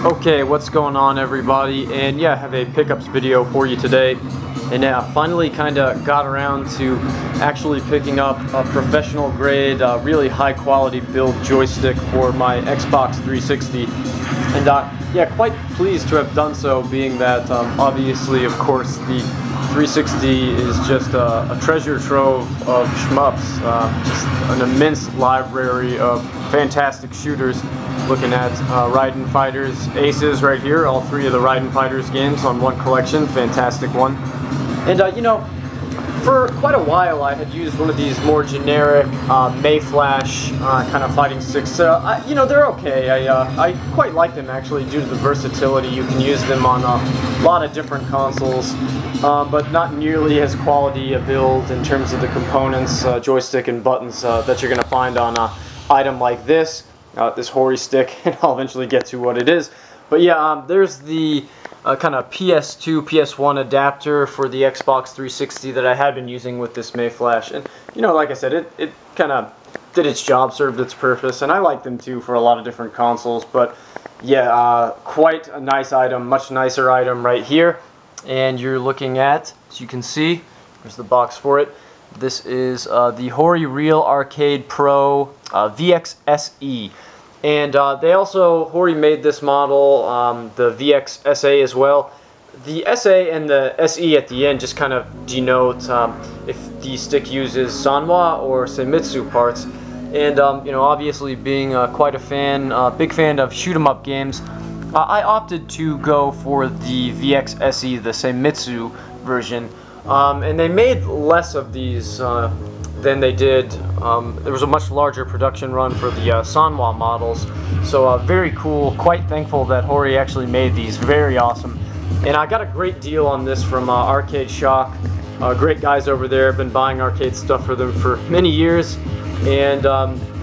Okay, what's going on, everybody? And yeah, I have a pickups video for you today. And yeah, finally kind of got around to actually picking up a professional grade, really high quality build joystick for my Xbox 360. And yeah, quite pleased to have done so, being that obviously, of course, the 360 is just a treasure trove of shmups, just an immense library of fantastic shooters. Looking at Raiden Fighters Aces right here, all three of the Raiden Fighters games on one collection, fantastic one. And you know, for quite a while I had used one of these more generic Mayflash kind of fighting sticks. You know, they're okay. I quite like them actually due to the versatility. You can use them on a lot of different consoles, but not nearly as quality a build in terms of the components, joystick and buttons that you're going to find on an item like this. This Hori stick, and I'll eventually get to what it is. But yeah, there's the kind of PS2, PS1 adapter for the Xbox 360 that I had been using with this Mayflash. And you know, like I said, it kind of did its job, served its purpose, and I like them too for a lot of different consoles. But yeah, quite a nice item, much nicer item right here. And you're looking at, as you can see, there's the box for it. This is the Hori Real Arcade Pro VXSE. And they also, Hori made this model, the VXSE as well. The SA and the SE at the end just kind of denote if the stick uses Sanwa or Seimitsu parts. And you know, obviously being quite a fan, big fan of shoot 'em up games, I opted to go for the VXSE, the Seimitsu version. And they made less of these than they did. There was a much larger production run for the Sanwa models, so very cool. Quite thankful that Hori actually made these. Very awesome. And I got a great deal on this from Arcade Shock. Great guys over there. I've been buying arcade stuff for them for many years, and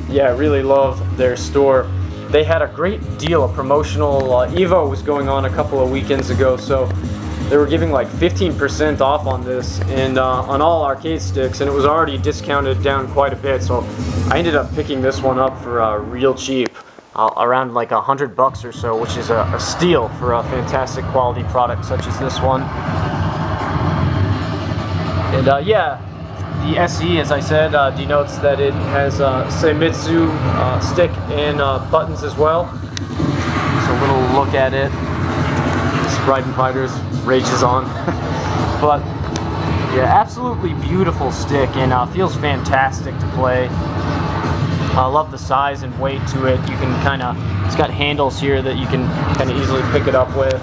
yeah, really love their store. They had a great deal. A promotional Evo was going on a couple of weekends ago, so they were giving like 15% off on this and on all arcade sticks, and it was already discounted down quite a bit, so I ended up picking this one up for real cheap, around like $100 or so, which is a steal for a fantastic quality product such as this one. And yeah, the SE, as I said, denotes that it has Seimitsu stick and buttons as well. So a little look at it. Raiden Fighters rages on. But yeah, absolutely beautiful stick, and feels fantastic to play. I love the size and weight to it. You can kind of, it's got handles here that you can kind of easily pick it up with.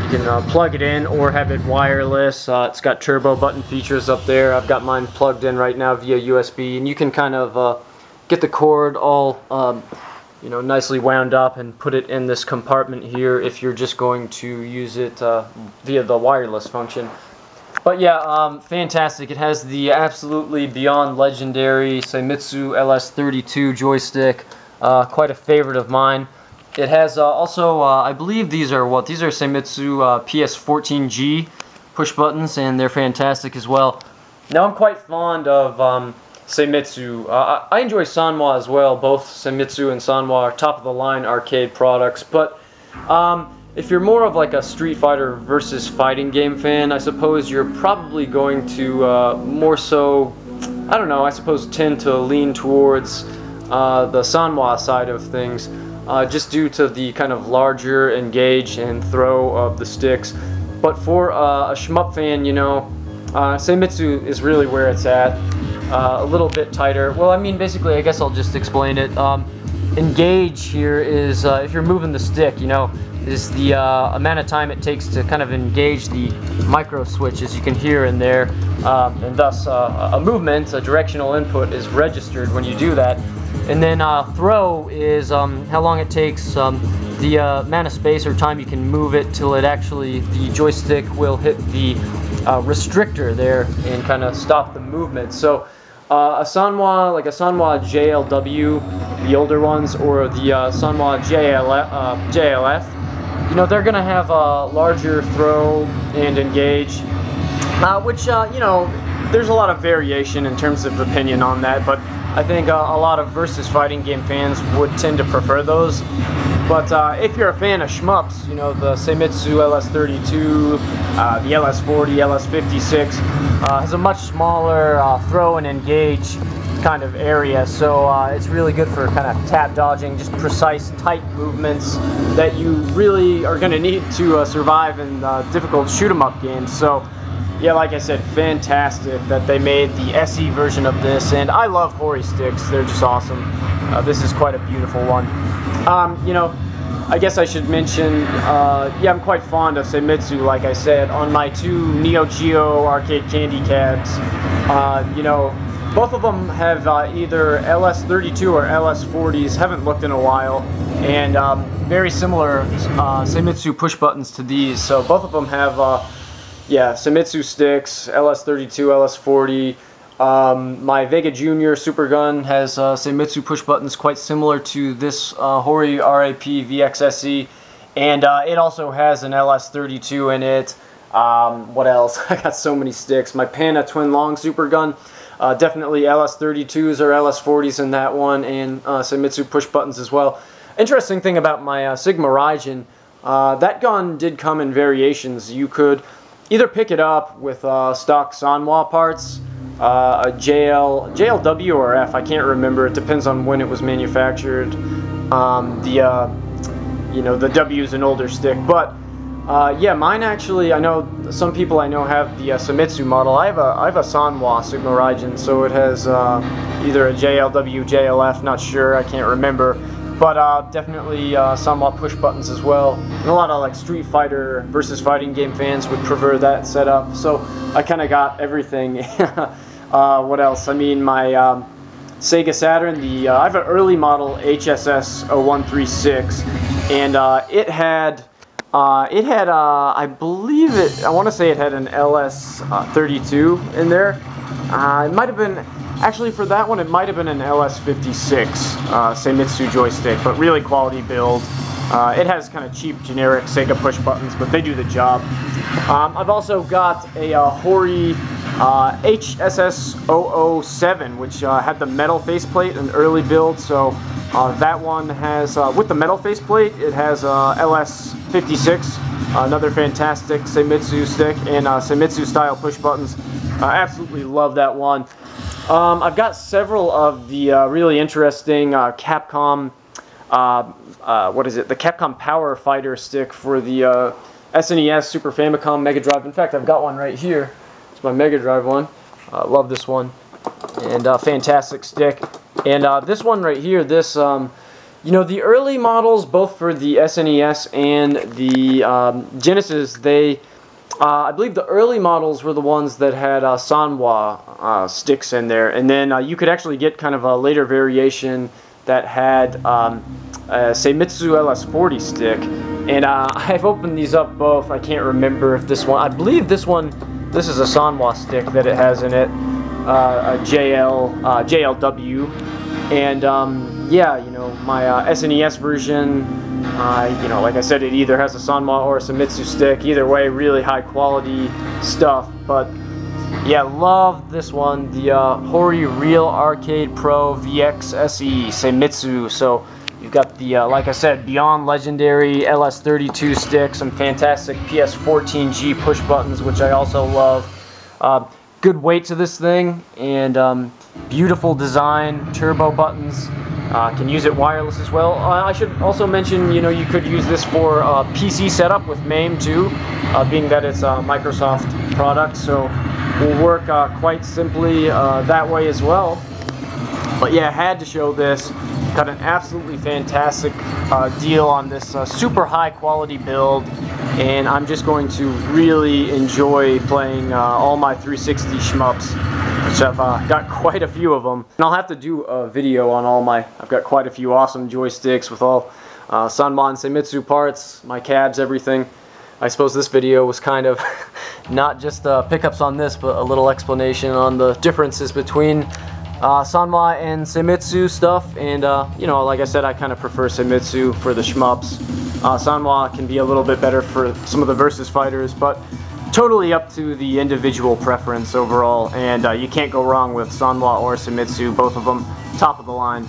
You can plug it in or have it wireless. It's got turbo button features up there. I've got mine plugged in right now via USB, and you can kind of get the cord all you know, nicely wound up and put it in this compartment here if you're just going to use it via the wireless function. But yeah, fantastic. It has the absolutely beyond legendary Seimitsu LS32 joystick, quite a favorite of mine. It has also, I believe these are what? These are Seimitsu PS14G push buttons, and they're fantastic as well. Now, I'm quite fond of Seimitsu. I enjoy Sanwa as well. Both Seimitsu and Sanwa are top-of-the-line arcade products, but if you're more of like a Street Fighter versus fighting game fan, I suppose you're probably going to more so, I don't know, I suppose tend to lean towards the Sanwa side of things, just due to the kind of larger engage and throw of the sticks. But for a shmup fan, you know, Seimitsu is really where it's at. A little bit tighter. Well, I mean, basically, I guess I'll just explain it. Engage here is, if you're moving the stick, you know, is the amount of time it takes to kind of engage the micro switch, as you can hear in there, and thus a movement, a directional input is registered when you do that. And then throw is how long it takes, the amount of space or time you can move it till it actually, the joystick will hit the restrictor there and kind of stop the movement. So a Sanwa, like a Sanwa JLW, the older ones, or the Sanwa JLF, you know, they're going to have a larger throw and engage, which, you know, there's a lot of variation in terms of opinion on that, but I think a lot of versus fighting game fans would tend to prefer those. But if you're a fan of shmups, you know, the Seimitsu LS32, the LS40, LS56 has a much smaller throw and engage kind of area, so it's really good for kind of tap dodging, just precise, tight movements that you really are going to need to survive in difficult shoot-'em-up games. So yeah, like I said, fantastic that they made the SE version of this, and I love Hori sticks. They're just awesome. This is quite a beautiful one. You know, I guess I should mention, yeah, I'm quite fond of Seimitsu, like I said. On my two Neo Geo arcade candy cabs, you know, both of them have either LS32 or LS40s, haven't looked in a while, and very similar Seimitsu push buttons to these. So both of them have, yeah, Seimitsu sticks, LS32, LS40. My Vega Junior Super Gun has Seimitsu push buttons quite similar to this Hori RAP VXSE, and it also has an LS32 in it. What else? I got so many sticks. My Pana Twin Long Super Gun, definitely LS32s or LS40s in that one, and Seimitsu push buttons as well. Interesting thing about my Sigma Raijin, that gun did come in variations. You could either pick it up with stock Sanwa parts, a JLW or F, I can't remember, it depends on when it was manufactured. You know, the W is an older stick, but yeah, mine actually, I know some people I know have the Seimitsu model. I have a Sanwa Sigma Raijin, so it has either a JLW, JLF, not sure, I can't remember, but definitely Sanwa push buttons as well. And a lot of like Street Fighter versus fighting game fans would prefer that setup, so I kind of got everything. What else? I mean, my Sega Saturn, I have an early model HSS 0136, and it had I believe I want to say it had an LS32 in there. It might have been, actually for that one, it might have been an LS56 Seimitsu joystick, but really quality build. It has kind of cheap generic Sega push buttons, but they do the job. I've also got a Hori HSS 007, which had the metal faceplate, an early build, so that one has, with the metal faceplate, it has LS56, another fantastic Seimitsu stick, and Seimitsu style push buttons. I absolutely love that one. I've got several of the really interesting Capcom, what is it, the Capcom Power Fighter stick for the SNES, Super Famicom, Mega Drive. In fact, I've got one right here. It's my Mega Drive one. Love this one. And fantastic stick. And this one right here, this, you know, the early models, both for the SNES and the Genesis, they, I believe the early models were the ones that had Sanwa sticks in there. And then you could actually get kind of a later variation that had a Seimitsu LS40 stick. And I've opened these up both. I can't remember if this one, I believe this one, this is a Sanwa stick that it has in it, a JLW, and yeah, you know, my SNES version, you know, like I said, it either has a Sanwa or a Seimitsu stick. Either way, really high quality stuff. But yeah, love this one, the Hori Real Arcade Pro VXSE Seimitsu. So you've got the, like I said, beyond legendary LS32 stick, some fantastic PS14G push buttons, which I also love. Good weight to this thing, and beautiful design, turbo buttons. Can use it wireless as well. I should also mention, you know, you could use this for PC setup with MAME too, being that it's a Microsoft product, so will work quite simply that way as well. But yeah, had to show this. Got an absolutely fantastic deal on this super high quality build, and I'm just going to really enjoy playing all my 360 shmups, which I've got quite a few of them. And I'll have to do a video on all my, I've got quite a few awesome joysticks with all Sanwa and Seimitsu parts, my cabs, everything. I suppose this video was kind of not just pickups on this, but a little explanation on the differences between Sanwa and Seimitsu stuff, and you know, like I said, I kind of prefer Seimitsu for the shmups. Sanwa can be a little bit better for some of the versus fighters, but totally up to the individual preference overall, and you can't go wrong with Sanwa or Seimitsu, both of them top of the line.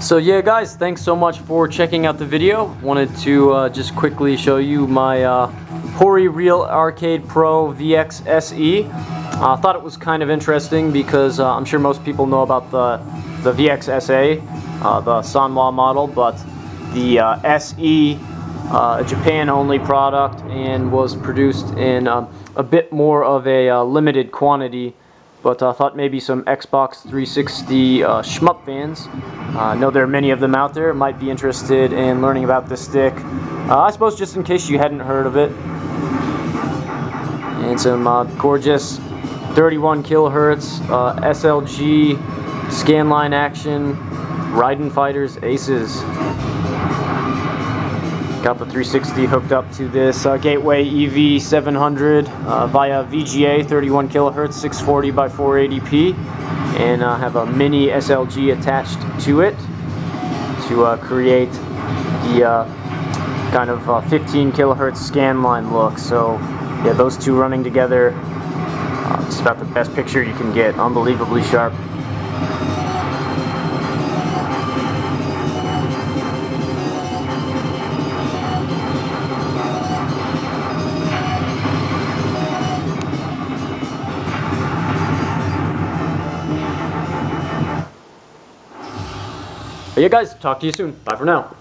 So yeah guys, thanks so much for checking out the video. Wanted to just quickly show you my Hori Real Arcade Pro VXSE. Thought it was kind of interesting because I'm sure most people know about the VXSA, the Sanwa model, but the SE, a Japan-only product, and was produced in a bit more of a limited quantity. But I thought maybe some Xbox 360 shmup fans, I know there are many of them out there, might be interested in learning about this stick. I suppose just in case you hadn't heard of it. And some gorgeous 31 kilohertz SLG scanline action, Raiden Fighters Aces. Got the 360 hooked up to this Gateway EV700 via VGA, 31 kilohertz, 640 by 480p, and have a mini SLG attached to it to create the kind of 15 kilohertz scanline look. So yeah, those two running together, just about the best picture you can get. Unbelievably sharp. But yeah guys, talk to you soon. Bye for now.